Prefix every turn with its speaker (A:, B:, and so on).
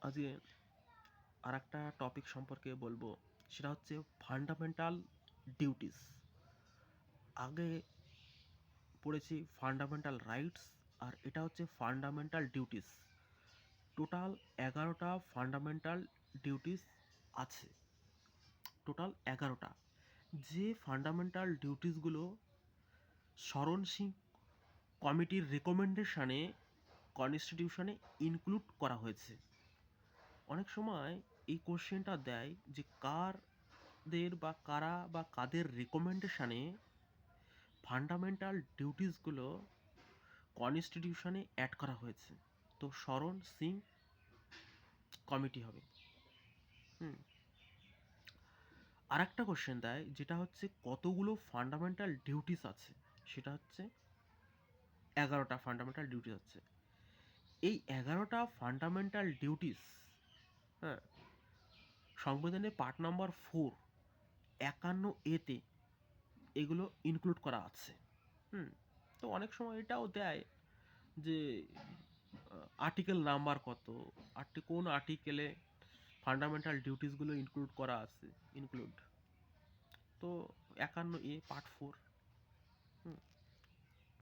A: আজকে আর একটা টপিক সম্পর্কে বলবো, সেটা হচ্ছে ফান্ডামেন্টাল ডিউটিস। আগে পড়েছি ফান্ডামেন্টাল রাইটস, আর এটা হচ্ছে ফান্ডামেন্টাল ডিউটিস। টোটাল 11টা ফান্ডামেন্টাল ডিউটিস আছে, টোটাল 11টা। যে ফান্ডামেন্টাল ডিউটিসগুলো শরণ সিং কমিটির রেকমেন্ডেশনে কনস্টিটিউশনে ইনক্লুড করা হয়েছে। অনেক সময় এই কোশ্চেনটা দেয় যে কারা বা কাদের রেকমেন্ডেশনে ফান্ডামেন্টাল ডিউটিসগুলো কনস্টিটিউশনে অ্যাড করা হয়েছে। তো শরণ সিং কমিটি হবে। আর একটা কোশ্চেন দেয় যেটা হচ্ছে কতগুলো ফান্ডামেন্টাল ডিউটিস আছে, সেটা হচ্ছে 11টা ফান্ডামেন্টাল ডিউটিস আছে। এই 11টা ফান্ডামেন্টাল ডিউটিস, হ্যাঁ, সংবিধানের পার্ট নাম্বার 4 51A এগুলো ইনক্লুড করা আছে। তো অনেক সময় এটাও দেয় যে আর্টিকেল নাম্বার কত, কোন আর্টিকেলে ফান্ডামেন্টাল ডিউটিসগুলো ইনক্লুড করা আছে। তো 51A পার্ট 4।